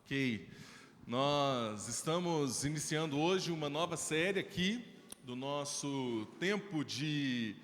Ok, nós estamos iniciando hoje uma nova série aqui do nosso tempo de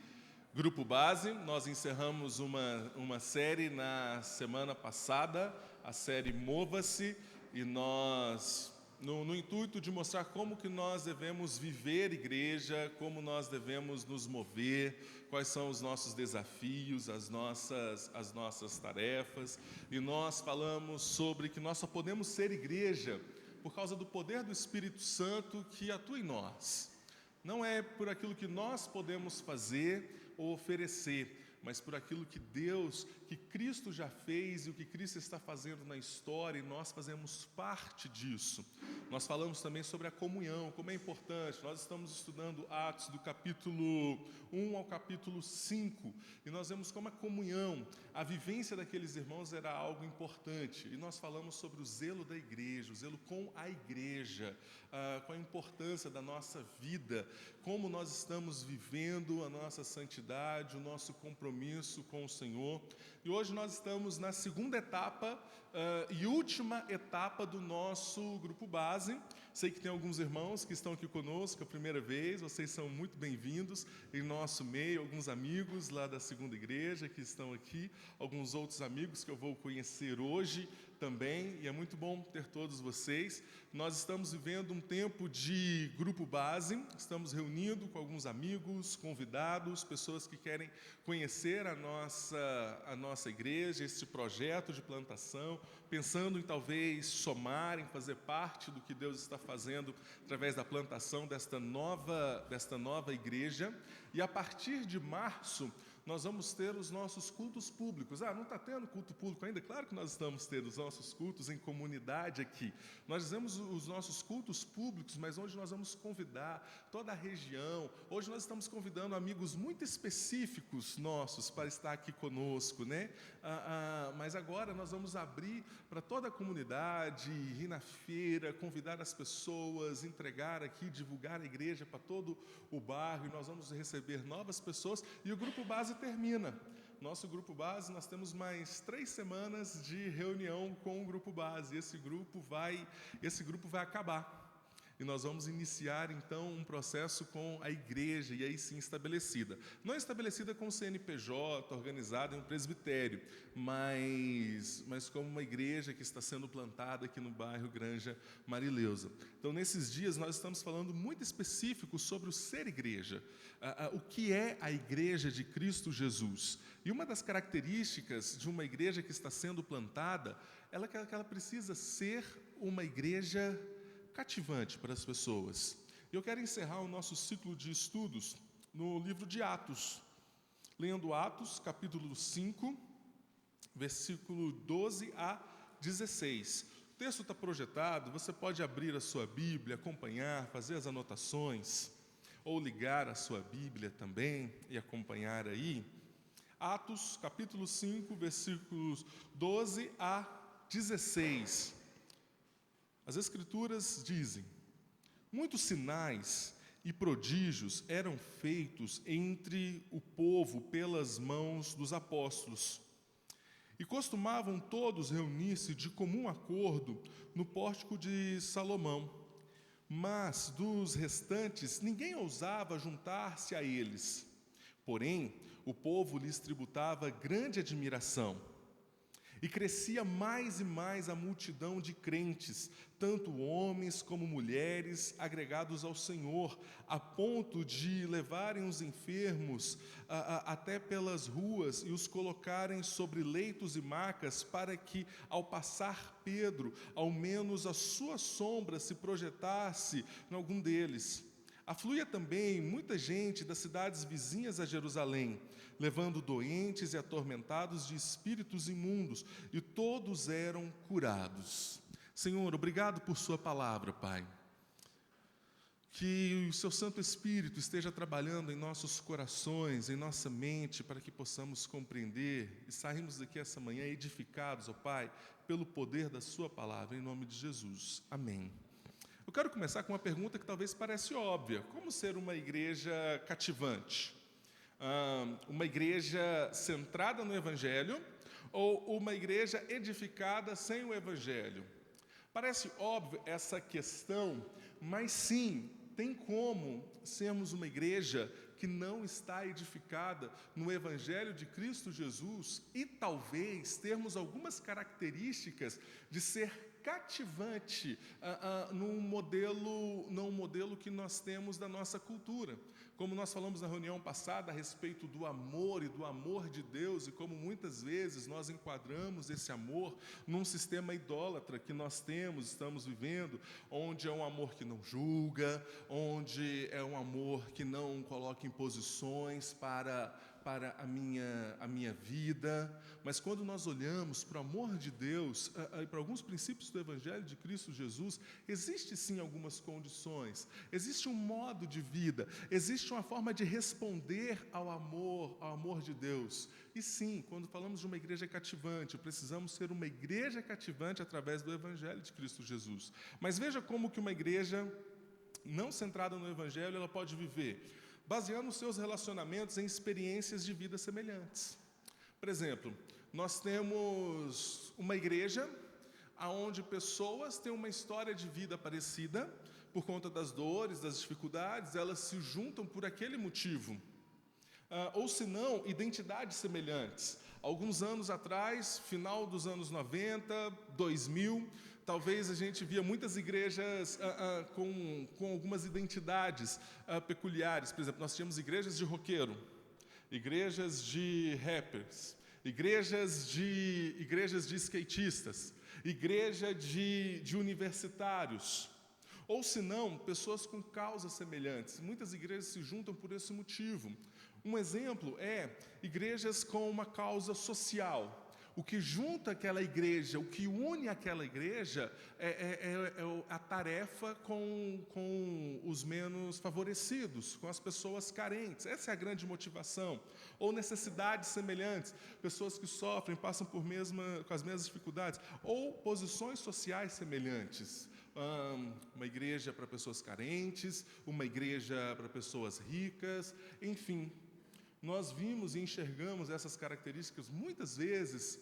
Grupo Base. Nós encerramos uma série na semana passada, a série Mova-se, e nós, no intuito de mostrar como que nós devemos viver igreja, como nós devemos nos mover, quais são os nossos desafios, as nossas tarefas, e nós falamos sobre que nós só podemos ser igreja por causa do poder do Espírito Santo que atua em nós. Não é por aquilo que nós podemos fazer ou oferecer, mas por aquilo que Deus, que Cristo já fez e o que Cristo está fazendo na história, e nós fazemos parte disso. Nós falamos também sobre a comunhão, como é importante. Nós estamos estudando Atos do capítulo 1 ao capítulo 5, e nós vemos como a comunhão, a vivência daqueles irmãos era algo importante. E nós falamos sobre o zelo da igreja, o zelo com a igreja, com a importância da nossa vida, como nós estamos vivendo a nossa santidade, o nosso compromisso com o Senhor. E hoje nós estamos na segunda etapa e última etapa do nosso grupo base. Sei que tem alguns irmãos que estão aqui conosco a primeira vez, vocês são muito bem-vindos em nosso meio, alguns amigos lá da segunda igreja que estão aqui, alguns outros amigos que eu vou conhecer hoje também, e é muito bom ter todos vocês. Nós estamos vivendo um tempo de grupo base, estamos reunindo com alguns amigos, convidados, pessoas que querem conhecer a nossa igreja, esse projeto de plantação, pensando em talvez somar, em fazer parte do que Deus está fazendo através da plantação desta nova igreja. E a partir de março, nós vamos ter os nossos cultos públicos. Não está tendo culto público ainda? Claro que nós estamos tendo os nossos cultos em comunidade aqui. Nós dizemos os nossos cultos públicos, mas hoje nós vamos convidar toda a região. Hoje nós estamos convidando amigos muito específicos nossos para estar aqui conosco, né? Mas agora nós vamos abrir para toda a comunidade, ir na feira, convidar as pessoas, entregar aqui, divulgar a igreja para todo o bairro, e nós vamos receber novas pessoas, e o grupo base termina. Nosso grupo base, nós temos mais 3 semanas de reunião com o grupo base. Esse grupo vai acabar. E nós vamos iniciar, então, um processo com a igreja, e aí sim estabelecida. Não estabelecida com o CNPJ, organizada em um presbitério, mas como uma igreja que está sendo plantada aqui no bairro Granja Marileusa. Então, nesses dias, nós estamos falando muito específico sobre o ser igreja. O que é a igreja de Cristo Jesus? E uma das características de uma igreja que está sendo plantada, é que ela precisa ser uma igreja cativante para as pessoas. Eu quero encerrar o nosso ciclo de estudos no livro de Atos, lendo Atos, capítulo 5, versículo 12 a 16. O texto está projetado, você pode abrir a sua Bíblia, acompanhar, fazer as anotações, ou ligar a sua Bíblia também e acompanhar aí. Atos, capítulo 5, versículos 12 a 16. As Escrituras dizem: muitos sinais e prodígios eram feitos entre o povo pelas mãos dos apóstolos. E costumavam todos reunir-se de comum acordo no pórtico de Salomão. Mas dos restantes ninguém ousava juntar-se a eles. Porém, o povo lhes tributava grande admiração. E crescia mais e mais a multidão de crentes, tanto homens como mulheres, agregados ao Senhor, a ponto de levarem os enfermos até pelas ruas e os colocarem sobre leitos e macas, para que, ao passar Pedro, ao menos a sua sombra se projetasse em algum deles. Afluía também muita gente das cidades vizinhas a Jerusalém, levando doentes e atormentados de espíritos imundos, e todos eram curados. Senhor, obrigado por sua palavra, Pai. Que o seu Santo Espírito esteja trabalhando em nossos corações, em nossa mente, para que possamos compreender e sairmos daqui essa manhã edificados, ó Pai, pelo poder da sua palavra, em nome de Jesus. Amém. Eu quero começar com uma pergunta que talvez pareça óbvia. Como ser uma igreja cativante? Uma igreja centrada no Evangelho ou uma igreja edificada sem o Evangelho? Parece óbvio essa questão, mas sim, tem como sermos uma igreja que não está edificada no Evangelho de Cristo Jesus e talvez termos algumas características de ser cativante num modelo que nós temos da nossa cultura. Como nós falamos na reunião passada a respeito do amor e do amor de Deus e como muitas vezes nós enquadramos esse amor num sistema idólatra que nós estamos vivendo, onde é um amor que não julga, onde é um amor que não coloca imposições para a minha vida, mas quando nós olhamos para o amor de Deus e para alguns princípios do Evangelho de Cristo Jesus, existe sim algumas condições, existe um modo de vida, existe uma forma de responder ao amor de Deus. E sim, quando falamos de uma igreja cativante, precisamos ser uma igreja cativante através do Evangelho de Cristo Jesus. Mas veja como que uma igreja não centrada no Evangelho, ela pode viver baseando os seus relacionamentos em experiências de vida semelhantes. Por exemplo, nós temos uma igreja onde pessoas têm uma história de vida parecida, por conta das dores, das dificuldades, elas se juntam por aquele motivo. Ou se não, identidades semelhantes. Alguns anos atrás, final dos anos 90, 2000, talvez a gente via muitas igrejas com algumas identidades peculiares. Por exemplo, nós tínhamos igrejas de roqueiro, igrejas de rappers, igrejas de skatistas, igreja de universitários. Ou se não, pessoas com causas semelhantes. Muitas igrejas se juntam por esse motivo. Um exemplo é igrejas com uma causa social. O que junta aquela igreja, o que une aquela igreja é a tarefa com os menos favorecidos, com as pessoas carentes. Essa é a grande motivação. Ou necessidades semelhantes, pessoas que sofrem, passam com as mesmas dificuldades. Ou posições sociais semelhantes. Uma igreja para pessoas carentes, uma igreja para pessoas ricas, enfim. Nós vimos e enxergamos essas características muitas vezes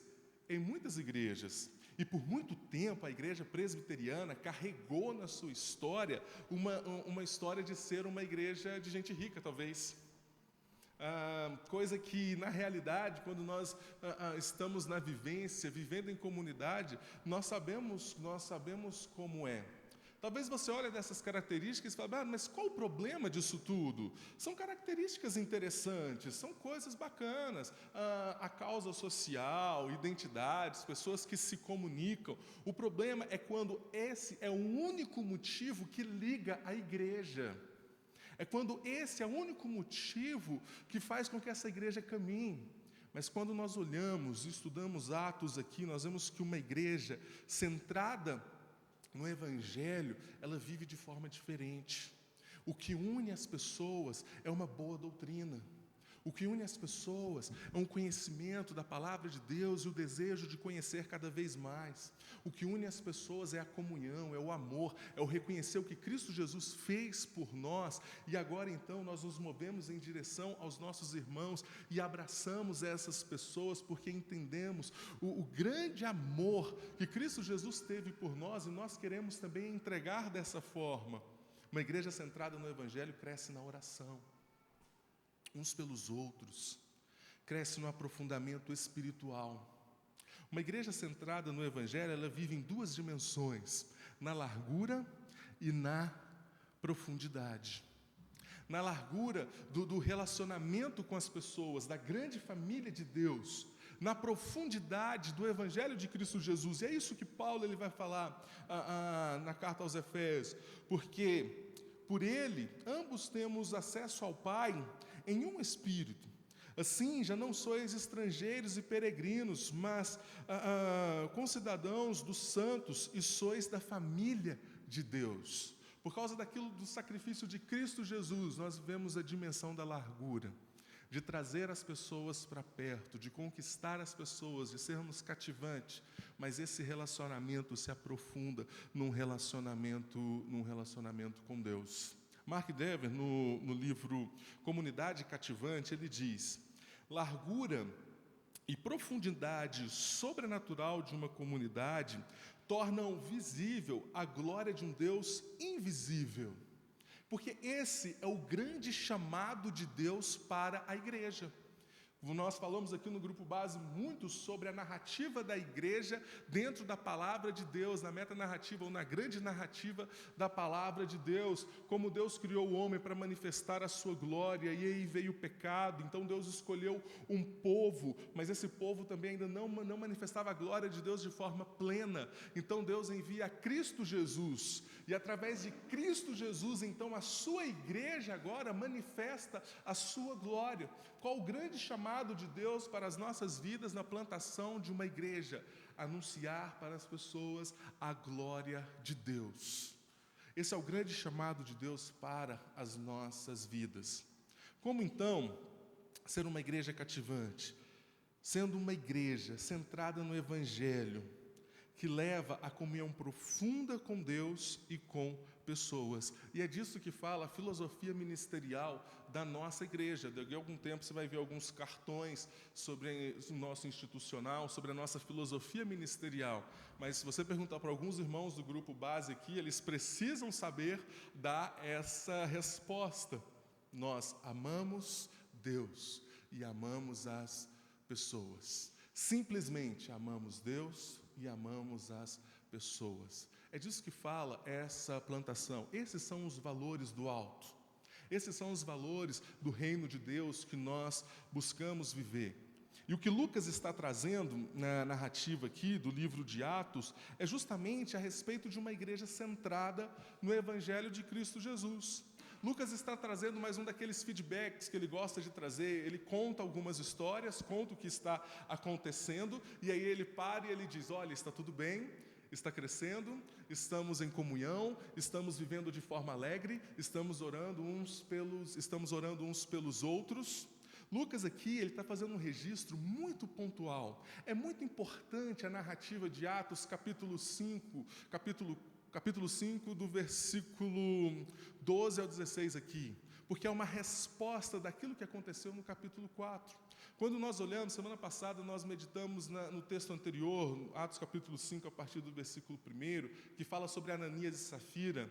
em muitas igrejas. E por muito tempo a igreja presbiteriana carregou na sua história uma história de ser uma igreja de gente rica, talvez. Coisa que, na realidade, quando nós estamos na vivência, vivendo em comunidade, nós sabemos como é. Talvez você olhe dessas características e fale, mas qual o problema disso tudo? São características interessantes, são coisas bacanas. A causa social, identidades, pessoas que se comunicam. O problema é quando esse é o único motivo que liga a igreja. É quando esse é o único motivo que faz com que essa igreja caminhe. Mas quando nós olhamos e estudamos Atos aqui, nós vemos que uma igreja centrada no Evangelho, ela vive de forma diferente. O que une as pessoas é uma boa doutrina. O que une as pessoas é um conhecimento da palavra de Deus e o desejo de conhecer cada vez mais. O que une as pessoas é a comunhão, é o amor, é o reconhecer o que Cristo Jesus fez por nós e agora então nós nos movemos em direção aos nossos irmãos e abraçamos essas pessoas porque entendemos o grande amor que Cristo Jesus teve por nós e nós queremos também entregar dessa forma. Uma igreja centrada no Evangelho cresce na oração, uns pelos outros, cresce no aprofundamento espiritual. Uma igreja centrada no Evangelho, ela vive em duas dimensões, na largura e na profundidade. Na largura do relacionamento com as pessoas, da grande família de Deus, na profundidade do Evangelho de Cristo Jesus. E é isso que Paulo ele vai falar na carta aos Efésios, porque por ele ambos temos acesso ao Pai em um Espírito. Assim, já não sois estrangeiros e peregrinos, mas concidadãos dos santos e sois da família de Deus. Por causa do sacrifício de Cristo Jesus, nós vemos a dimensão da largura, de trazer as pessoas para perto, de conquistar as pessoas, de sermos cativantes, mas esse relacionamento se aprofunda num relacionamento com Deus. Mark Dever, no livro Comunidade Cativante, ele diz: largura e profundidade sobrenatural de uma comunidade tornam visível a glória de um Deus invisível. Porque esse é o grande chamado de Deus para a igreja. Nós falamos aqui no Grupo Base muito sobre a narrativa da igreja dentro da palavra de Deus, na metanarrativa ou na grande narrativa da palavra de Deus, como Deus criou o homem para manifestar a sua glória, e aí veio o pecado, então Deus escolheu um povo, mas esse povo também ainda não manifestava a glória de Deus de forma plena, então Deus envia Cristo Jesus, e através de Cristo Jesus, então a sua igreja agora manifesta a sua glória. Qual o grande chamado de Deus para as nossas vidas na plantação de uma igreja? Anunciar para as pessoas a glória de Deus. Esse é o grande chamado de Deus para as nossas vidas. Como então ser uma igreja cativante? Sendo uma igreja centrada no Evangelho, que leva a comunhão profunda com Deus e com pessoas. E é disso que fala a filosofia ministerial da nossa igreja. Daqui a algum tempo você vai ver alguns cartões sobre o nosso institucional, sobre a nossa filosofia ministerial. Mas se você perguntar para alguns irmãos do Grupo Base aqui, eles precisam saber dar essa resposta. Nós amamos Deus e amamos as pessoas. Simplesmente amamos Deus e amamos as pessoas. É disso que fala essa plantação. Esses são os valores do alto. Esses são os valores do reino de Deus que nós buscamos viver. E o que Lucas está trazendo na narrativa aqui do livro de Atos é justamente a respeito de uma igreja centrada no Evangelho de Cristo Jesus. Lucas está trazendo mais um daqueles feedbacks que ele gosta de trazer. Ele conta algumas histórias, conta o que está acontecendo, e aí ele para e ele diz: olha, está tudo bem, está crescendo, estamos em comunhão, estamos vivendo de forma alegre, estamos orando uns pelos outros. Lucas aqui, ele está fazendo um registro muito pontual. É muito importante a narrativa de Atos, capítulo 5, do versículo 12 ao 16 aqui, porque é uma resposta daquilo que aconteceu no capítulo 4. Quando nós olhamos, semana passada nós meditamos no texto anterior, Atos capítulo 5, a partir do versículo 1, que fala sobre Ananias e Safira.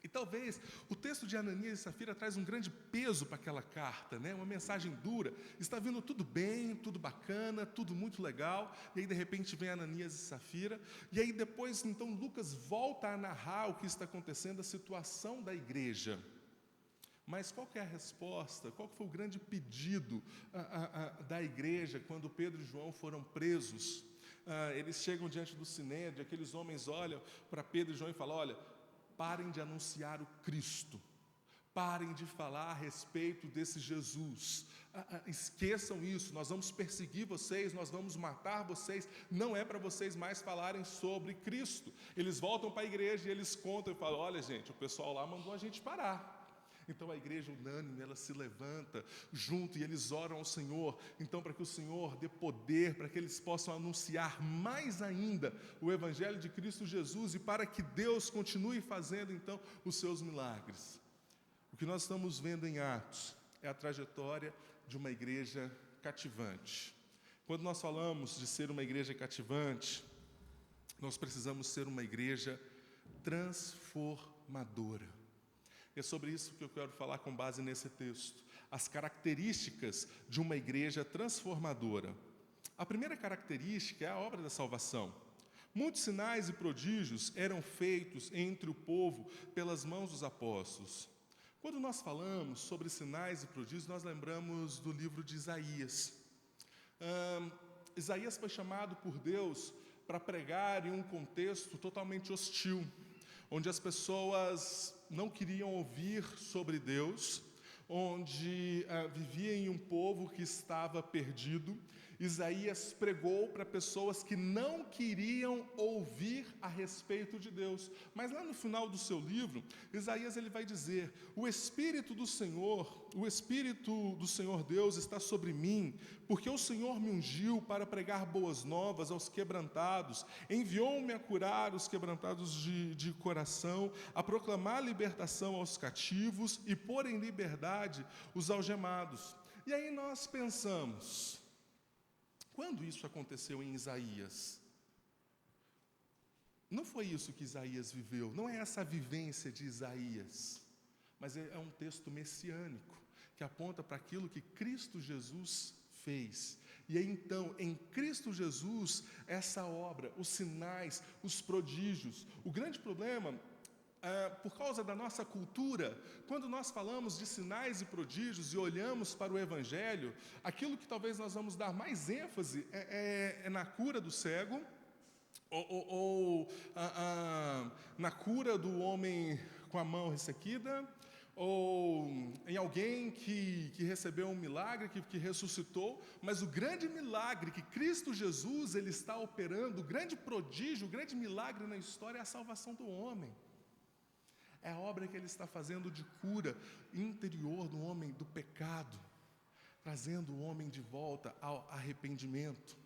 E talvez o texto de Ananias e Safira traz um grande peso para aquela carta, né? Uma mensagem dura. Está vindo tudo bem, tudo bacana, tudo muito legal, e aí de repente vem Ananias e Safira, e aí depois então Lucas volta a narrar o que está acontecendo, a situação da igreja. Mas qual que é a resposta? Qual que foi o grande pedido da igreja quando Pedro e João foram presos? Eles chegam diante do Sinédrio, aqueles homens olham para Pedro e João e falam: olha, parem de anunciar o Cristo, parem de falar a respeito desse Jesus, esqueçam isso, nós vamos perseguir vocês, nós vamos matar vocês, não é para vocês mais falarem sobre Cristo. Eles voltam para a igreja e eles contam e falam: olha gente, o pessoal lá mandou a gente parar. Então a igreja unânime, ela se levanta junto e eles oram ao Senhor, então para que o Senhor dê poder, para que eles possam anunciar mais ainda o Evangelho de Cristo Jesus e para que Deus continue fazendo então os seus milagres. O que nós estamos vendo em Atos é a trajetória de uma igreja cativante. Quando nós falamos de ser uma igreja cativante, nós precisamos ser uma igreja transformadora. É sobre isso que eu quero falar com base nesse texto. As características de uma igreja transformadora. A primeira característica é a obra da salvação. Muitos sinais e prodígios eram feitos entre o povo pelas mãos dos apóstolos. Quando nós falamos sobre sinais e prodígios, nós lembramos do livro de Isaías. Isaías foi chamado por Deus para pregar em um contexto totalmente hostil, onde as pessoas não queriam ouvir sobre Deus, onde vivia em um povo que estava perdido. Isaías pregou para pessoas que não queriam ouvir a respeito de Deus. Mas lá no final do seu livro, Isaías ele vai dizer: o Espírito do Senhor Deus está sobre mim, porque o Senhor me ungiu para pregar boas novas aos quebrantados, enviou-me a curar os quebrantados de coração, a proclamar libertação aos cativos e pôr em liberdade os algemados. E aí nós pensamos: quando isso aconteceu em Isaías? não foi isso que Isaías viveu, não é essa a vivência de Isaías, mas é um texto messiânico, que aponta para aquilo que Cristo Jesus fez. E aí, então, em Cristo Jesus, essa obra, os sinais, os prodígios. O grande problema, por causa da nossa cultura, quando nós falamos de sinais e prodígios e olhamos para o Evangelho, aquilo que talvez nós vamos dar mais ênfase é na cura do cego, ou na cura do homem com a mão ressequida, ou em alguém que recebeu um milagre, que ressuscitou, mas o grande milagre que Cristo Jesus ele está operando, o grande prodígio, o grande milagre na história é a salvação do homem. É a obra que ele está fazendo de cura interior do homem do pecado, trazendo o homem de volta ao arrependimento.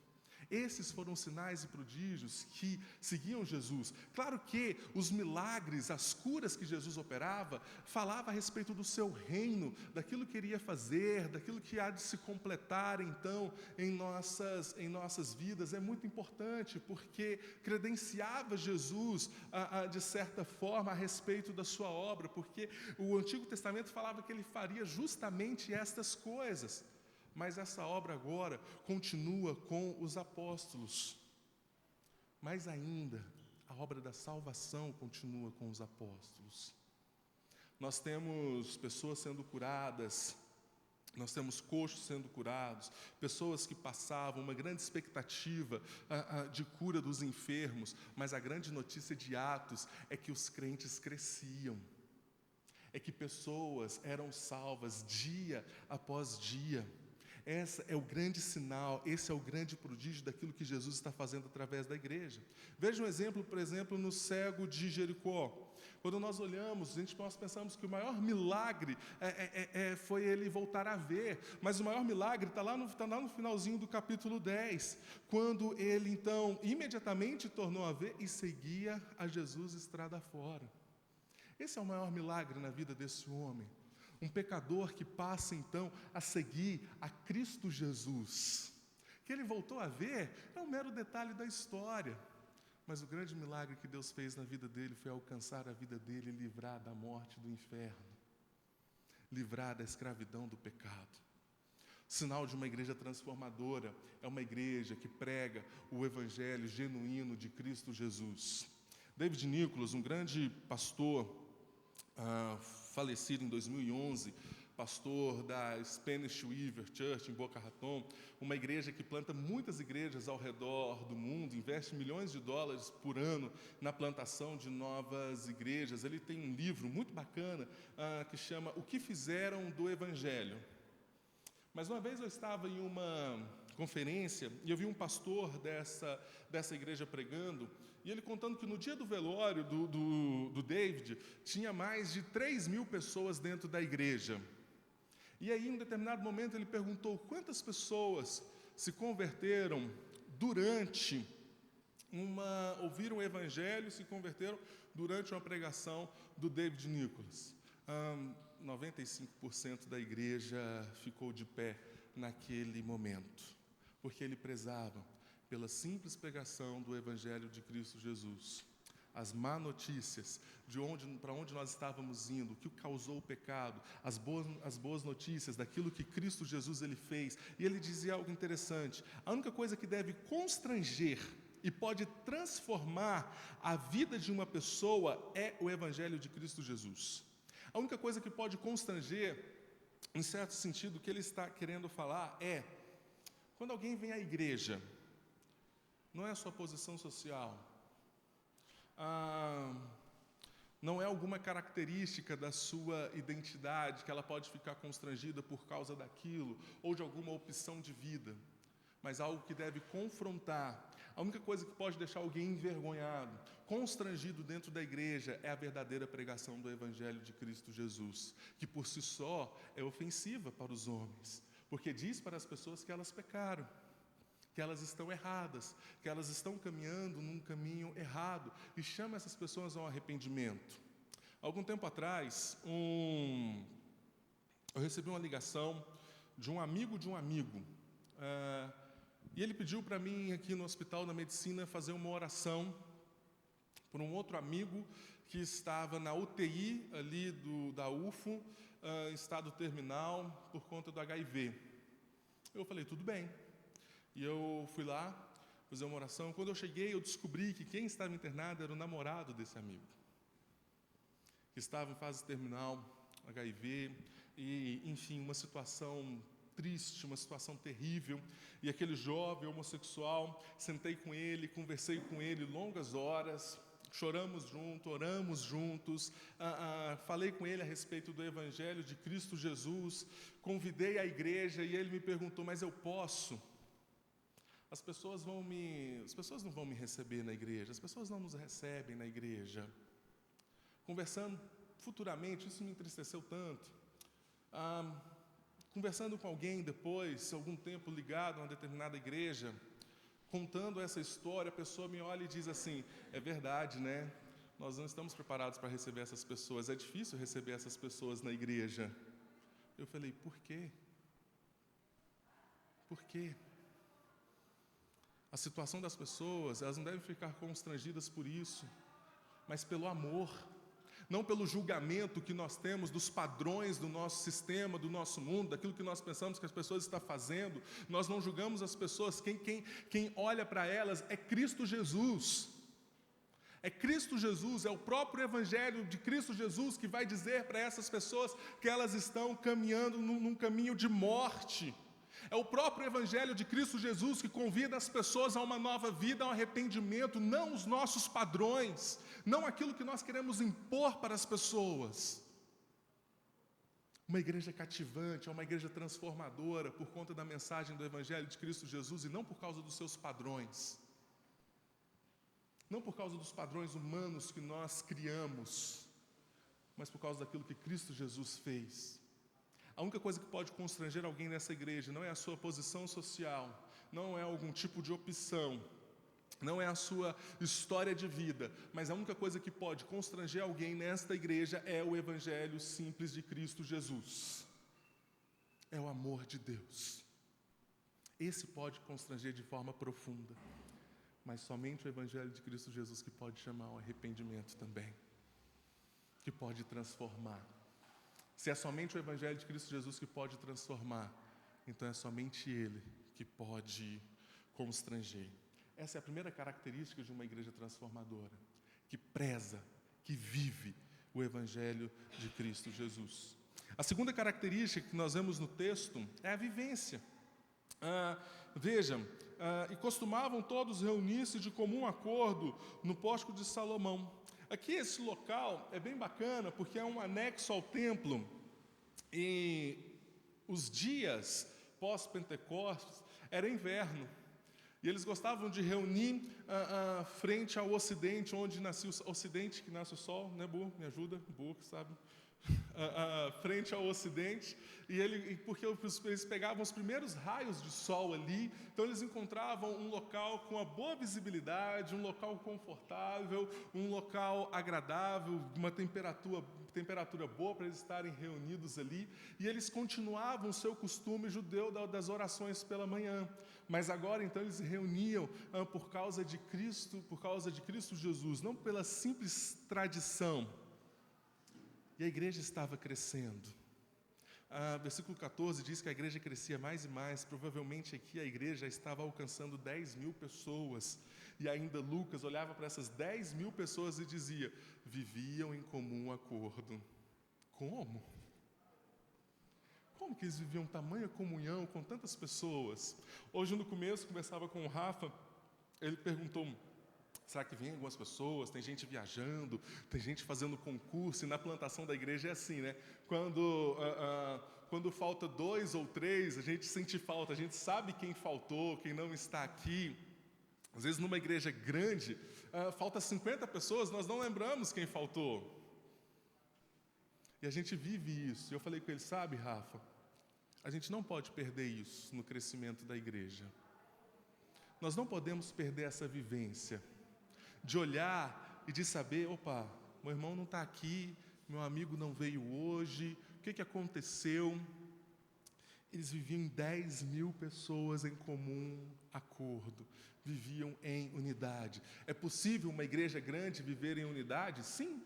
Esses foram os sinais e prodígios que seguiam Jesus. Claro que os milagres, as curas que Jesus operava, falava a respeito do seu reino, daquilo que iria fazer, daquilo que há de se completar, então, em nossas vidas. É muito importante, porque credenciava Jesus, de certa forma, a respeito da sua obra, porque o Antigo Testamento falava que ele faria justamente estas coisas. Mas essa obra agora continua com os apóstolos. Mais ainda, a obra da salvação continua com os apóstolos. Nós temos pessoas sendo curadas, nós temos coxos sendo curados, pessoas que passavam uma grande expectativa de cura dos enfermos, mas a grande notícia de Atos é que os crentes cresciam, é que pessoas eram salvas dia após dia. Esse é o grande sinal, esse é o grande prodígio daquilo que Jesus está fazendo através da igreja. Veja um exemplo, por exemplo, no cego de Jericó. Quando nós olhamos, nós pensamos que o maior milagre foi ele voltar a ver, mas o maior milagre está lá no finalzinho do capítulo 10, quando ele então imediatamente tornou a ver e seguia a Jesus estrada fora. Esse é o maior milagre na vida desse homem. Um pecador que passa então a seguir a Cristo Jesus. Que ele voltou a ver é um mero detalhe da história. Mas o grande milagre que Deus fez na vida dele foi alcançar a vida dele e livrar da morte do inferno. Livrar da escravidão do pecado. Sinal de uma igreja transformadora é uma igreja que prega o evangelho genuíno de Cristo Jesus. David Nichols, um grande pastor, falecido em 2011, pastor da Spanish River Church em Boca Raton, uma igreja que planta muitas igrejas ao redor do mundo, investe milhões de dólares por ano na plantação de novas igrejas. Ele tem um livro muito bacana que chama O que Fizeram do Evangelho. Mas uma vez eu estava em uma conferência e eu vi um pastor dessa igreja pregando, e ele contando que no dia do velório do David, tinha mais de 3.000 pessoas dentro da igreja. E aí, em um determinado momento, ele perguntou quantas pessoas se converteram ouviram o evangelho e se converteram durante uma pregação do David Nichols. 95% da igreja ficou de pé naquele momento, porque ele prezava pela simples pregação do Evangelho de Cristo Jesus. As má notícias, para onde nós estávamos indo, o que causou o pecado, as boas notícias daquilo que Cristo Jesus ele fez. E ele dizia algo interessante: a única coisa que deve constranger e pode transformar a vida de uma pessoa é o Evangelho de Cristo Jesus. A única coisa que pode constranger, em certo sentido, o que ele está querendo falar é, quando alguém vem à igreja, não é a sua posição social, não é alguma característica da sua identidade que ela pode ficar constrangida por causa daquilo, ou de alguma opção de vida, mas algo que deve confrontar. A única coisa que pode deixar alguém envergonhado, constrangido dentro da igreja, é a verdadeira pregação do Evangelho de Cristo Jesus, que por si só é ofensiva para os homens, porque diz para as pessoas que elas pecaram, que elas estão erradas, que elas estão caminhando num caminho errado, e chama essas pessoas ao arrependimento. Algum tempo atrás, eu recebi uma ligação de um amigo, e ele pediu para mim, aqui no Hospital da Medicina, fazer uma oração por um outro amigo que estava na UTI ali da UFO, em estado terminal, por conta do HIV. Eu falei, tudo bem. E eu fui lá fazer uma oração. Quando eu cheguei, eu descobri que quem estava internado era o namorado desse amigo, que estava em fase terminal, HIV, e, enfim, uma situação triste, uma situação terrível. E aquele jovem homossexual, sentei com ele, conversei com ele longas horas, choramos juntos, oramos juntos, falei com ele a respeito do Evangelho de Cristo Jesus, convidei a igreja e ele me perguntou, mas eu posso? As pessoas não vão me receber na igreja, as pessoas não nos recebem na igreja. Conversando futuramente, isso me entristeceu tanto. Conversando com alguém depois, algum tempo ligado a uma determinada igreja, contando essa história, a pessoa me olha e diz assim, é verdade, né? Nós não estamos preparados para receber essas pessoas, é difícil receber essas pessoas na igreja. Eu falei, por quê? Por quê? A situação das pessoas, elas não devem ficar constrangidas por isso, mas pelo amor. Não pelo julgamento que nós temos dos padrões do nosso sistema, do nosso mundo, daquilo que nós pensamos que as pessoas estão fazendo. Nós não julgamos as pessoas, quem olha para elas é Cristo Jesus. É Cristo Jesus, é o próprio Evangelho de Cristo Jesus que vai dizer para essas pessoas que elas estão caminhando num caminho de morte. É o próprio Evangelho de Cristo Jesus que convida as pessoas a uma nova vida, a um arrependimento, não os nossos padrões, não aquilo que nós queremos impor para as pessoas. Uma igreja cativante, é uma igreja transformadora por conta da mensagem do Evangelho de Cristo Jesus e não por causa dos seus padrões. Não por causa dos padrões humanos que nós criamos, mas por causa daquilo que Cristo Jesus fez. A única coisa que pode constranger alguém nessa igreja não é a sua posição social, não é algum tipo de opção, não é a sua história de vida, mas a única coisa que pode constranger alguém nesta igreja é o Evangelho simples de Cristo Jesus. É o amor de Deus. Esse pode constranger de forma profunda, mas somente o Evangelho de Cristo Jesus que pode chamar ao arrependimento também, que pode transformar. Se é somente o Evangelho de Cristo Jesus que pode transformar, então é somente Ele que pode constranger. Essa é a primeira característica de uma igreja transformadora, que preza, que vive o Evangelho de Cristo Jesus. A segunda característica que nós vemos no texto é a vivência. E costumavam todos reunir-se de comum acordo no pórtico de Salomão. Aqui esse local é bem bacana porque é um anexo ao templo e os dias pós-Pentecostes era inverno e eles gostavam de reunir frente ao ocidente, onde nascia o ocidente, que nasce o sol, né, Bu? Me ajuda, Bu, que sabe? Frente ao ocidente, porque eles pegavam os primeiros raios de sol ali, então eles encontravam um local com uma boa visibilidade, um local confortável, um local agradável, uma temperatura boa para eles estarem reunidos ali, e eles continuavam o seu costume judeu das orações pela manhã, mas agora então eles se reuniam por causa de Cristo Jesus, não pela simples tradição. E a igreja estava crescendo. Versículo 14 diz que a igreja crescia mais e mais. Provavelmente aqui a igreja estava alcançando 10.000 pessoas. E ainda Lucas olhava para essas 10.000 pessoas e dizia, viviam em comum acordo. Como? Como que eles viviam tamanha comunhão com tantas pessoas? Hoje no começo, conversava com o Rafa, ele perguntou, será que vem algumas pessoas? Tem gente viajando, tem gente fazendo concurso, e na plantação da igreja é assim, né? Quando falta 2 ou 3, a gente sente falta, a gente sabe quem faltou, quem não está aqui. Às vezes numa igreja grande, falta 50 pessoas, nós não lembramos quem faltou. E a gente vive isso. Eu falei com ele, sabe, Rafa, a gente não pode perder isso no crescimento da igreja. Nós não podemos perder essa vivência de olhar e de saber, opa, meu irmão não está aqui, meu amigo não veio hoje, o que aconteceu? eles viviam em 10.000 pessoas em comum acordo, viviam em unidade. É possível uma igreja grande viver em unidade? Sim,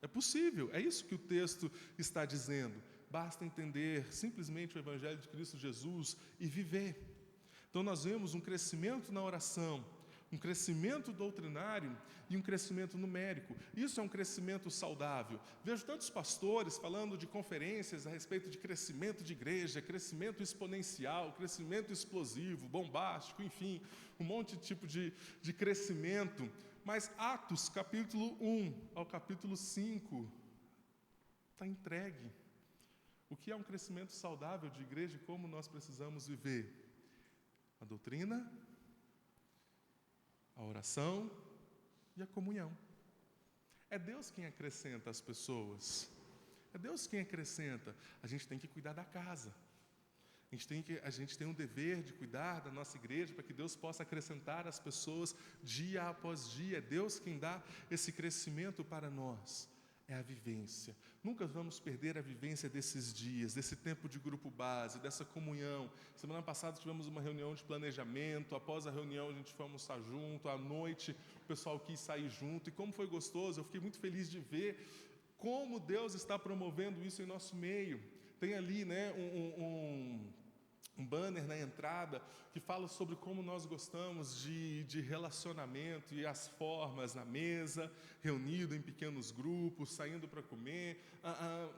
é possível, é isso que o texto está dizendo. Basta entender simplesmente o Evangelho de Cristo Jesus e viver. Então nós vemos um crescimento na oração, um crescimento doutrinário e um crescimento numérico. Isso é um crescimento saudável. Vejo tantos pastores falando de conferências a respeito de crescimento de igreja, crescimento exponencial, crescimento explosivo, bombástico, enfim, um monte de tipo de crescimento. Mas Atos, capítulo 1 ao capítulo 5, está entregue. O que é um crescimento saudável de igreja e como nós precisamos viver? A doutrina, a oração e a comunhão. É Deus quem acrescenta as pessoas. É Deus quem acrescenta. A gente tem que cuidar da casa. A gente tem um dever de cuidar da nossa igreja para que Deus possa acrescentar as pessoas dia após dia. É Deus quem dá esse crescimento para nós. É a vivência. Nunca vamos perder a vivência desses dias, desse tempo de grupo base, dessa comunhão. Semana passada tivemos uma reunião de planejamento, após a reunião a gente foi almoçar junto, à noite o pessoal quis sair junto, e como foi gostoso, eu fiquei muito feliz de ver como Deus está promovendo isso em nosso meio. Tem ali, né, um banner na entrada que fala sobre como nós gostamos de relacionamento e as formas na mesa, reunido em pequenos grupos, saindo para comer,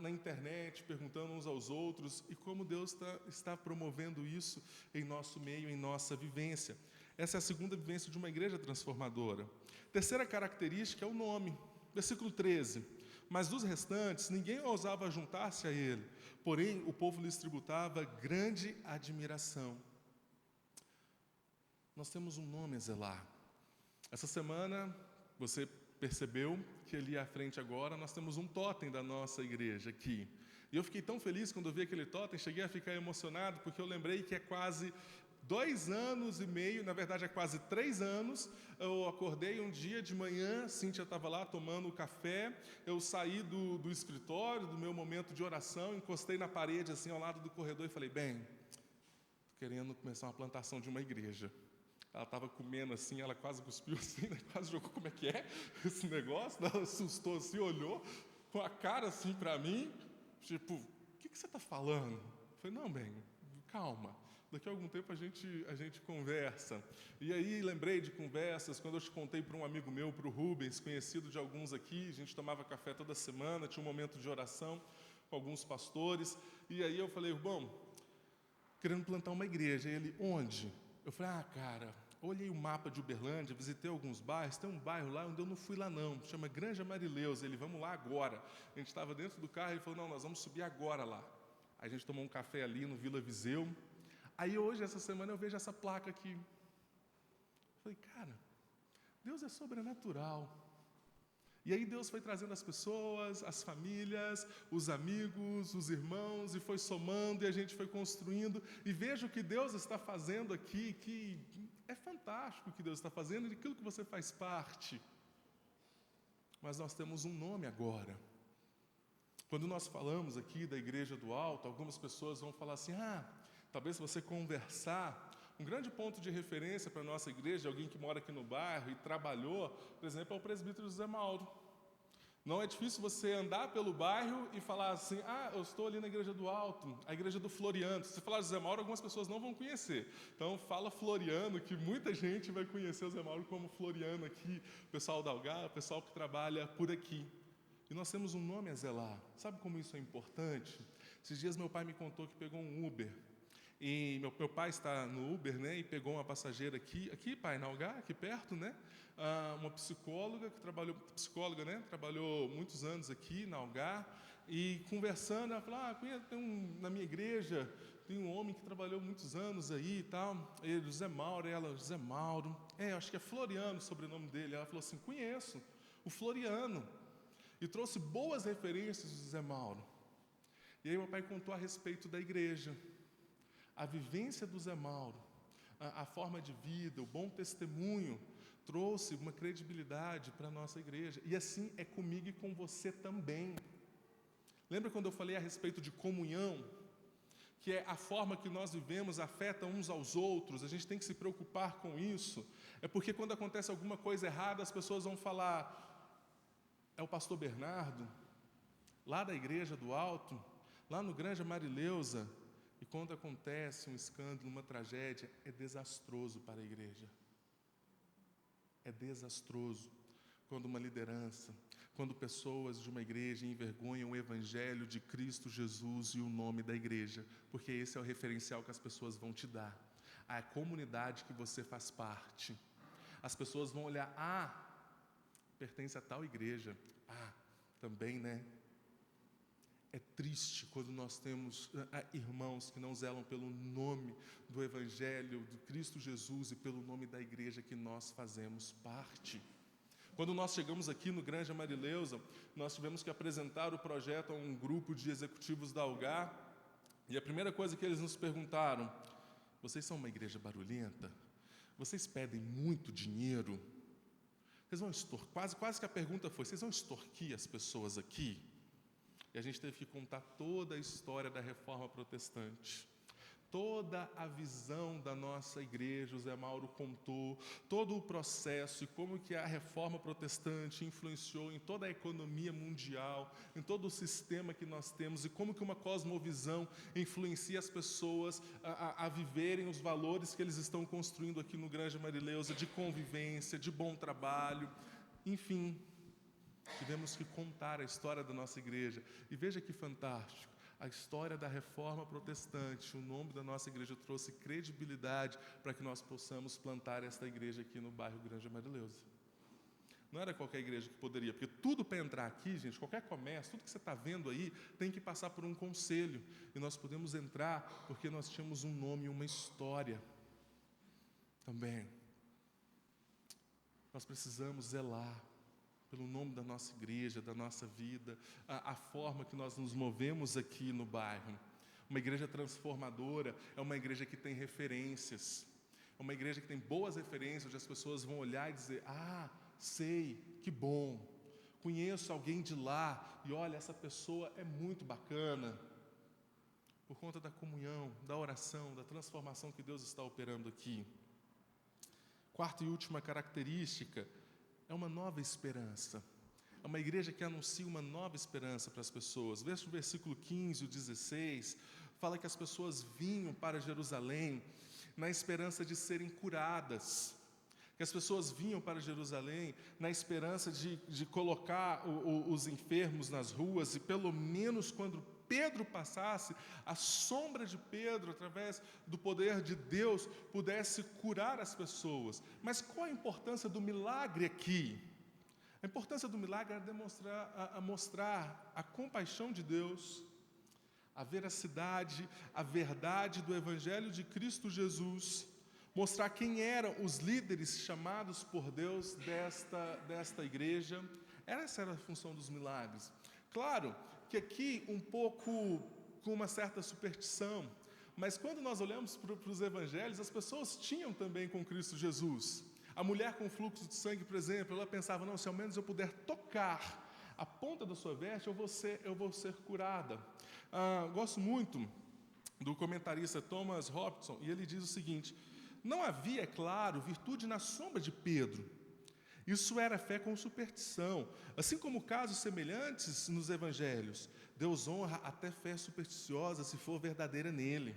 na internet, perguntando uns aos outros, e como Deus está promovendo isso em nosso meio, em nossa vivência. Essa é a segunda vivência de uma igreja transformadora. Terceira característica é o nome. Versículo 13. Mas dos restantes, ninguém ousava juntar-se a ele, porém o povo lhes tributava grande admiração. Nós temos um nome a zelar. Essa semana, você percebeu que ali à frente agora, nós temos um totem da nossa igreja aqui. E eu fiquei tão feliz quando eu vi aquele totem, cheguei a ficar emocionado, porque eu lembrei que é quase 2 anos e meio, na verdade é quase 3 anos, eu acordei um dia de manhã, Cíntia estava lá tomando café, eu saí do escritório, do meu momento de oração, encostei na parede assim ao lado do corredor e falei, bem, estou querendo começar uma plantação de uma igreja. Ela estava comendo assim, ela quase cuspiu assim, né? Quase jogou como é que é esse negócio, ela assustou assim, olhou com a cara assim para mim, tipo, o que você está falando? Eu falei, não, bem, calma. Daqui a algum tempo a gente conversa. E aí lembrei de conversas, quando eu te contei para um amigo meu, para o Rubens, conhecido de alguns aqui, a gente tomava café toda semana, tinha um momento de oração com alguns pastores, e aí eu falei, bom, querendo plantar uma igreja. E ele, onde? Eu falei, cara, olhei o mapa de Uberlândia, visitei alguns bairros, tem um bairro lá onde eu não fui lá não, chama Granja Marileusa. Ele, vamos lá agora. A gente estava dentro do carro e ele falou, não, nós vamos subir agora lá. Aí a gente tomou um café ali no Vila Viseu. Aí hoje, essa semana, eu vejo essa placa aqui. Falei, cara, Deus é sobrenatural. E aí Deus foi trazendo as pessoas, as famílias, os amigos, os irmãos, e foi somando, e a gente foi construindo. E veja o que Deus está fazendo aqui, que é fantástico o que Deus está fazendo, e aquilo que você faz parte. Mas nós temos um nome agora. Quando nós falamos aqui da Igreja do Alto, algumas pessoas vão falar assim, talvez se você conversar, um grande ponto de referência para a nossa igreja, alguém que mora aqui no bairro e trabalhou, por exemplo, é o presbítero José Mauro. Não é difícil você andar pelo bairro e falar assim, eu estou ali na Igreja do Alto, a Igreja do Floriano. Se você falar José Mauro, algumas pessoas não vão conhecer. Então, fala Floriano, que muita gente vai conhecer o José Mauro como Floriano aqui, o pessoal da Algar, o pessoal que trabalha por aqui. E nós temos um nome a zelar. Sabe como isso é importante? Esses dias meu pai me contou que pegou um Uber. E meu pai está no Uber, né, e pegou uma passageira aqui, pai, na Algar, aqui perto, né, uma psicóloga que trabalhou muitos anos aqui na Algar, e conversando, ela falou, na minha igreja tem um homem que trabalhou muitos anos aí e tal, ele, José Mauro, José Mauro, acho que é Floriano o sobrenome dele. Ela falou assim, conheço, o Floriano, e trouxe boas referências do José Mauro. E aí meu pai contou a respeito da igreja, a vivência do Zé Mauro, a forma de vida, o bom testemunho, trouxe uma credibilidade para a nossa igreja. E assim é comigo e com você também. Lembra quando eu falei a respeito de comunhão? que é a forma que nós vivemos, afeta uns aos outros, a gente tem que se preocupar com isso. É porque quando acontece alguma coisa errada, as pessoas vão falar, é o pastor Bernardo, lá da igreja do Alto, lá no Granja Marileusa. E quando acontece um escândalo, uma tragédia, é desastroso para a igreja. É desastroso quando uma liderança, quando pessoas de uma igreja envergonham o Evangelho de Cristo Jesus e o nome da igreja, porque esse é o referencial que as pessoas vão te dar, a comunidade que você faz parte. As pessoas vão olhar, pertence a tal igreja, também, né? É triste quando nós temos irmãos que não zelam pelo nome do Evangelho de Cristo Jesus e pelo nome da igreja que nós fazemos parte. Quando nós chegamos aqui no Granja Marileusa, nós tivemos que apresentar o projeto a um grupo de executivos da Algar, e a primeira coisa que eles nos perguntaram, vocês são uma igreja barulhenta? Vocês pedem muito dinheiro? Vocês vão quase que a pergunta foi, vocês vão extorquir as pessoas aqui? E a gente teve que contar toda a história da Reforma Protestante. Toda a visão da nossa igreja, o Zé Mauro contou, todo o processo e como que a Reforma Protestante influenciou em toda a economia mundial, em todo o sistema que nós temos e como que uma cosmovisão influencia as pessoas a viverem os valores que eles estão construindo aqui no Granja Marileusa, de convivência, de bom trabalho, enfim. Tivemos que contar a história da nossa igreja. E veja que fantástico. A história da Reforma Protestante, o nome da nossa igreja trouxe credibilidade para que nós possamos plantar esta igreja aqui no bairro Granja Marileusa. Não era qualquer igreja que poderia, porque tudo para entrar aqui, gente, qualquer comércio, tudo que você está vendo aí, tem que passar por um conselho. E nós podemos entrar porque nós tínhamos um nome e uma história também. Nós precisamos zelar pelo nome da nossa igreja, da nossa vida, a forma que nós nos movemos aqui no bairro. Uma igreja transformadora é uma igreja que tem referências, é uma igreja que tem boas referências, onde as pessoas vão olhar e dizer, sei, que bom, conheço alguém de lá, e olha, essa pessoa é muito bacana, por conta da comunhão, da oração, da transformação que Deus está operando aqui. Quarta e última característica, é uma nova esperança. É uma igreja que anuncia uma nova esperança para as pessoas. Veja o versículo 15, o 16, fala que as pessoas vinham para Jerusalém na esperança de serem curadas. Que as pessoas vinham para Jerusalém na esperança de colocar os enfermos nas ruas e pelo menos quando Pedro passasse, a sombra de Pedro, através do poder de Deus, pudesse curar as pessoas. Mas qual a importância do milagre aqui? A importância do milagre é mostrar a compaixão de Deus, a veracidade, a verdade do Evangelho de Cristo Jesus, mostrar quem eram os líderes chamados por Deus desta igreja. Essa era a função dos milagres. Claro que aqui um pouco com uma certa superstição, mas quando nós olhamos para os evangelhos, as pessoas tinham também com Cristo Jesus. A mulher com fluxo de sangue, por exemplo, ela pensava, não, se ao menos eu puder tocar a ponta da sua veste, eu vou ser curada. Gosto muito do comentarista Thomas Robson, e ele diz o seguinte, não havia, é claro, virtude na sombra de Pedro. Isso era fé com superstição. Assim como casos semelhantes nos evangelhos, Deus honra até fé supersticiosa se for verdadeira nele.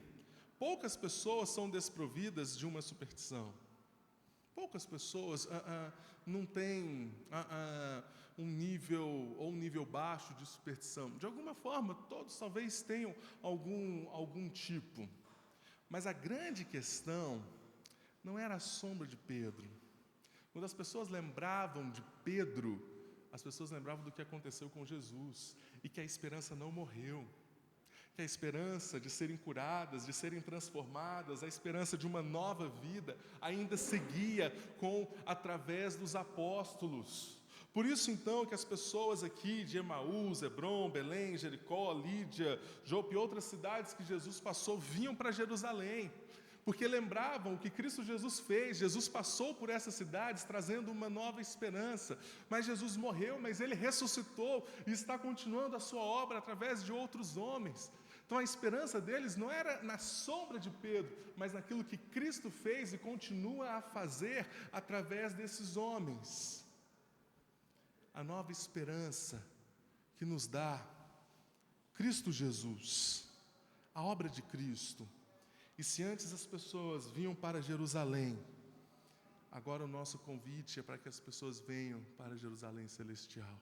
Poucas pessoas são desprovidas de uma superstição. Poucas pessoas não têm um nível baixo de superstição. De alguma forma, todos talvez tenham algum tipo. Mas a grande questão não era a sombra de Pedro. Quando as pessoas lembravam de Pedro, as pessoas lembravam do que aconteceu com Jesus e que a esperança não morreu, que a esperança de serem curadas, de serem transformadas, a esperança de uma nova vida ainda seguia através dos apóstolos. Por isso, então, que as pessoas aqui de Emaús, Hebrom, Belém, Jericó, Lídia, Jope e outras cidades que Jesus passou, vinham para Jerusalém, porque lembravam o que Cristo Jesus fez. Jesus passou por essas cidades trazendo uma nova esperança, mas Jesus morreu, mas Ele ressuscitou e está continuando a sua obra através de outros homens. Então a esperança deles não era na sombra de Pedro, mas naquilo que Cristo fez e continua a fazer através desses homens. A nova esperança que nos dá Cristo Jesus, a obra de Cristo. E se antes as pessoas vinham para Jerusalém, agora o nosso convite é para que as pessoas venham para Jerusalém celestial.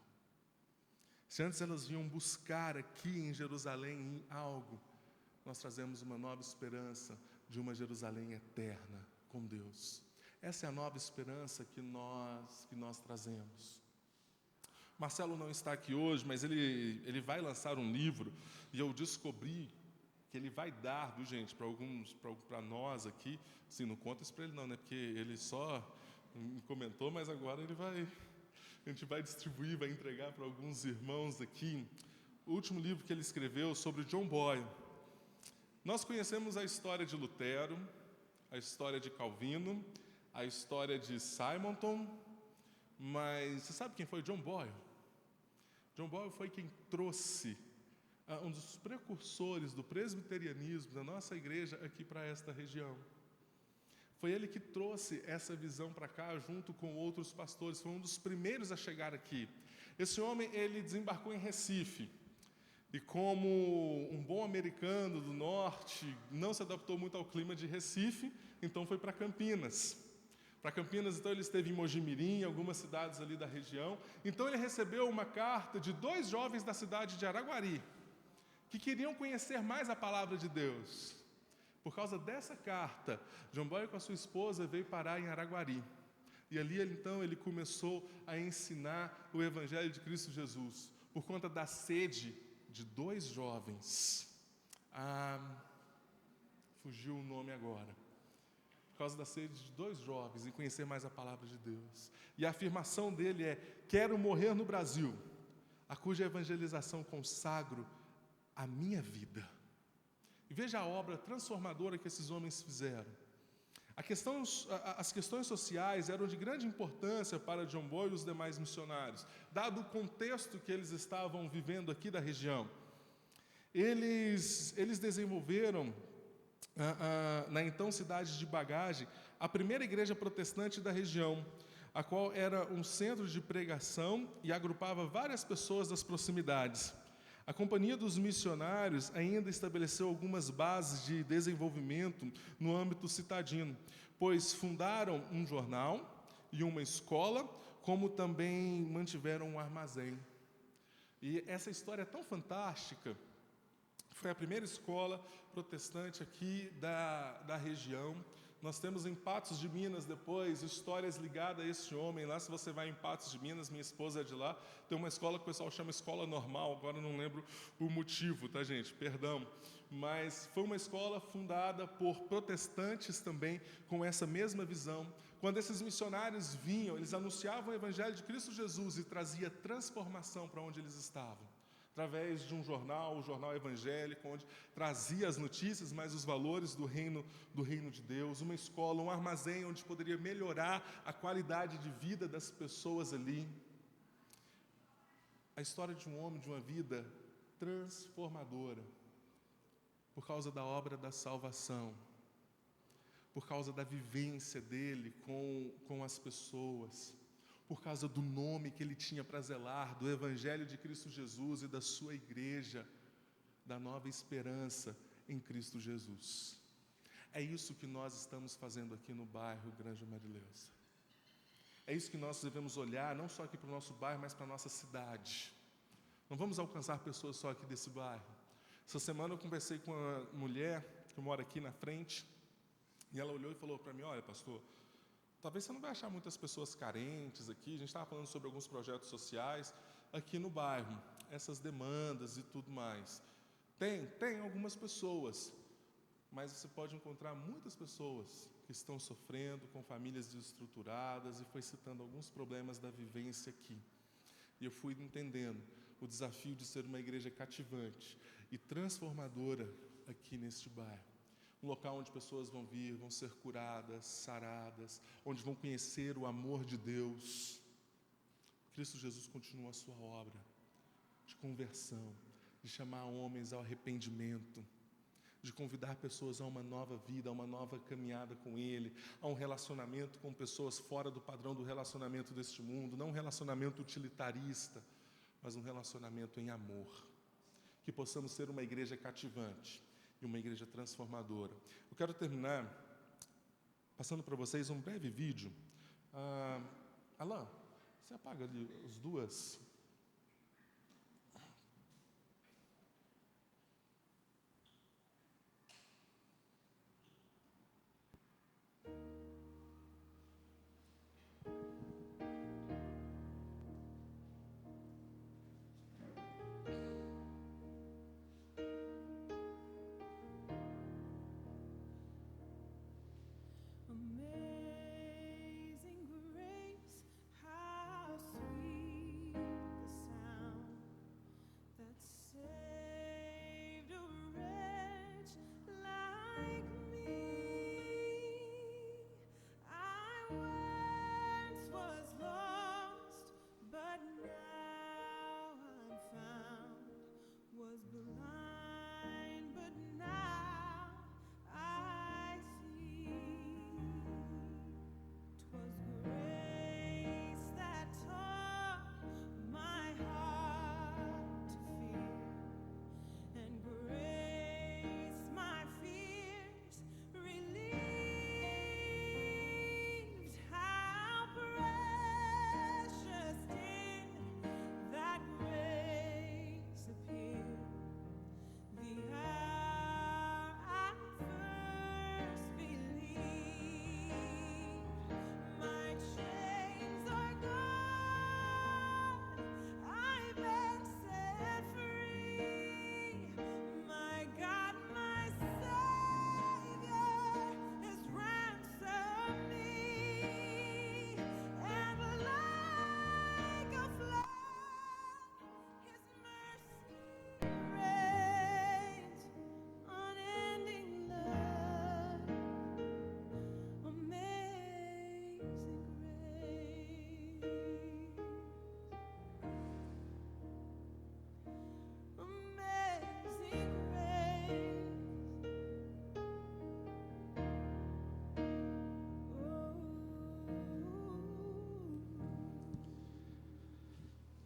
Se antes elas vinham buscar aqui em Jerusalém algo, nós trazemos uma nova esperança de uma Jerusalém eterna com Deus. Essa é a nova esperança que nós trazemos. Marcelo não está aqui hoje, mas ele vai lançar um livro, e eu descobri que ele vai dar, viu, gente, para nós aqui. Assim, não conta isso para ele não, né? Porque ele só me comentou, mas agora a gente vai distribuir, vai entregar para alguns irmãos aqui o último livro que ele escreveu sobre John Boyle. Nós conhecemos a história de Lutero, a história de Calvino, a história de Simonton, mas você sabe quem foi John Boyle? John Boyle foi quem trouxe um dos precursores do presbiterianismo da nossa igreja aqui para esta região. Foi ele que trouxe essa visão para cá, junto com outros pastores. Foi um dos primeiros a chegar aqui. Esse homem, ele desembarcou em Recife. E como um bom americano do norte, não se adaptou muito ao clima de Recife, então foi para Campinas. Para Campinas, então, ele esteve em Mojimirim, algumas cidades ali da região. Então, ele recebeu uma carta de 2 jovens da cidade de Araguari, que queriam conhecer mais a palavra de Deus. Por causa dessa carta, John Boyle com a sua esposa veio parar em Araguari. E ali, então, ele começou a ensinar o Evangelho de Cristo Jesus, por conta da sede de 2 jovens. Fugiu o nome agora. Por causa da sede de 2 jovens em conhecer mais a palavra de Deus. E a afirmação dele é: quero morrer no Brasil, a cuja evangelização consagro a minha vida. E veja a obra transformadora que esses homens fizeram. As questões sociais eram de grande importância para John Boyle e os demais missionários, dado o contexto que eles estavam vivendo aqui da região. Eles desenvolveram, na então cidade de Bagagem, a primeira igreja protestante da região, a qual era um centro de pregação e agrupava várias pessoas das proximidades. A Companhia dos Missionários ainda estabeleceu algumas bases de desenvolvimento no âmbito citadino, pois fundaram um jornal e uma escola, como também mantiveram um armazém. E essa história é tão fantástica. Foi a primeira escola protestante aqui da região. Nós temos em Patos de Minas, depois, histórias ligadas a esse homem. Lá, se você vai em Patos de Minas, minha esposa é de lá, tem uma escola que o pessoal chama Escola Normal, agora não lembro o motivo, tá, gente? Perdão. Mas foi uma escola fundada por protestantes também, com essa mesma visão. Quando esses missionários vinham, eles anunciavam o Evangelho de Cristo Jesus e trazia transformação para onde eles estavam. Através de um jornal, o jornal evangélico, onde trazia as notícias, mas os valores do reino de Deus, uma escola, um armazém onde poderia melhorar a qualidade de vida das pessoas ali. A história de um homem, de uma vida transformadora, por causa da obra da salvação, por causa da vivência dele com as pessoas, por causa do nome que ele tinha para zelar, do Evangelho de Cristo Jesus e da sua igreja, da nova esperança em Cristo Jesus. É isso que nós estamos fazendo aqui no bairro Granja Marileusa. É isso que nós devemos olhar, não só aqui para o nosso bairro, mas para a nossa cidade. Não vamos alcançar pessoas só aqui desse bairro. Essa semana eu conversei com uma mulher que mora aqui na frente, e ela olhou e falou para mim: olha, pastor, talvez você não vai achar muitas pessoas carentes aqui. A gente estava falando sobre alguns projetos sociais aqui no bairro, essas demandas e tudo mais. Tem algumas pessoas, mas você pode encontrar muitas pessoas que estão sofrendo, com famílias desestruturadas, e foi citando alguns problemas da vivência aqui. E eu fui entendendo o desafio de ser uma igreja cativante e transformadora aqui neste bairro. Um local onde pessoas vão vir, vão ser curadas, saradas, onde vão conhecer o amor de Deus. Cristo Jesus continua a sua obra de conversão, de chamar homens ao arrependimento, de convidar pessoas a uma nova vida, a uma nova caminhada com Ele, a um relacionamento com pessoas fora do padrão do relacionamento deste mundo, não um relacionamento utilitarista, mas um relacionamento em amor. Que possamos ser uma igreja cativante e uma igreja transformadora. Eu quero terminar passando para vocês um breve vídeo. Alain, você apaga ali as duas.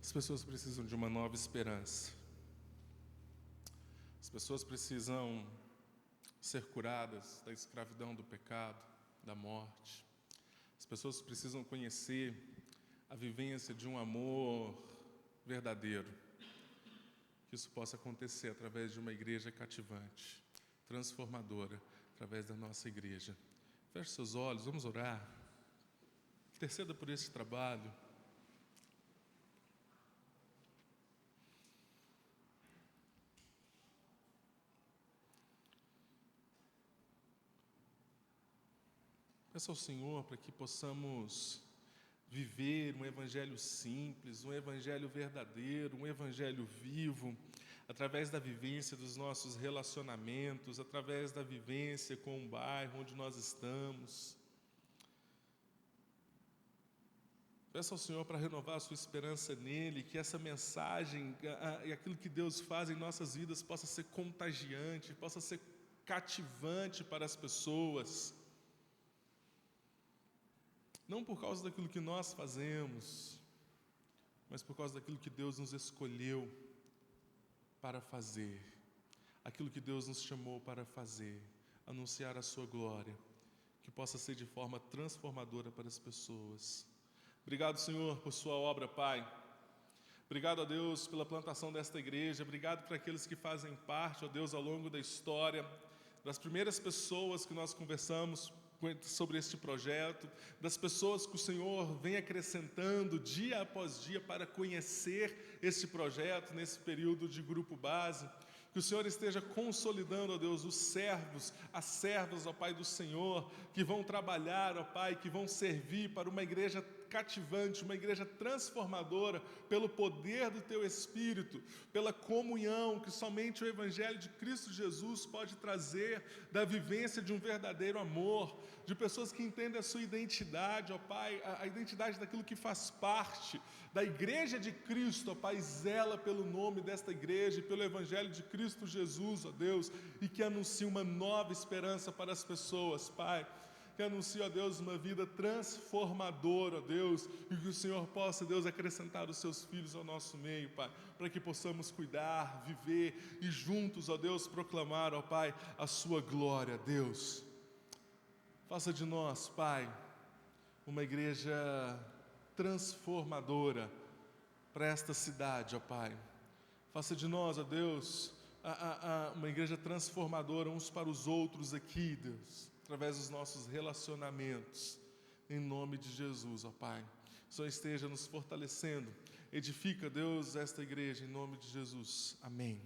As pessoas precisam de uma nova esperança. As pessoas precisam ser curadas da escravidão do pecado, da morte. As pessoas precisam conhecer a vivência de um amor verdadeiro. Que isso possa acontecer através de uma igreja cativante, transformadora, através da nossa igreja. Feche seus olhos, vamos orar. Interceda por esse trabalho. Peça ao Senhor para que possamos viver um evangelho simples, um evangelho verdadeiro, um evangelho vivo, através da vivência dos nossos relacionamentos, através da vivência com o bairro onde nós estamos. Peça ao Senhor para renovar a sua esperança nele, que essa mensagem e aquilo que Deus faz em nossas vidas possa ser contagiante, possa ser cativante para as pessoas. Não por causa daquilo que nós fazemos, mas por causa daquilo que Deus nos escolheu para fazer, aquilo que Deus nos chamou para fazer, anunciar a sua glória, que possa ser de forma transformadora para as pessoas. Obrigado, Senhor, por sua obra, Pai. Obrigado, a Deus, pela plantação desta igreja. Obrigado por aqueles que fazem parte, ó Deus, ao longo da história, das primeiras pessoas que nós conversamos sobre este projeto, das pessoas que o Senhor vem acrescentando dia após dia para conhecer este projeto nesse período de grupo base. Que o Senhor esteja consolidando, ó Deus, os servos, as servas, ó Pai do Senhor, que vão trabalhar, ó Pai, que vão servir para uma igreja cativante, uma igreja transformadora pelo poder do Teu Espírito, pela comunhão que somente o Evangelho de Cristo Jesus pode trazer, da vivência de um verdadeiro amor, de pessoas que entendem a sua identidade, ó Pai, a identidade daquilo que faz parte da igreja de Cristo, ó Pai, zela pelo nome desta igreja e pelo Evangelho de Cristo Jesus, ó Deus, e que anuncia uma nova esperança para as pessoas, Pai, que anuncia, ó Deus, uma vida transformadora, ó Deus, e que o Senhor possa, Deus, acrescentar os seus filhos ao nosso meio, Pai, para que possamos cuidar, viver e juntos, ó Deus, proclamar, ó Pai, a sua glória, Deus. Faça de nós, Pai, uma igreja transformadora para esta cidade, ó Pai. Faça de nós, ó Deus, uma igreja transformadora uns para os outros aqui, Deus, através dos nossos relacionamentos, em nome de Jesus, ó Pai. O Senhor esteja nos fortalecendo. Edifica, Deus, esta igreja, em nome de Jesus. Amém.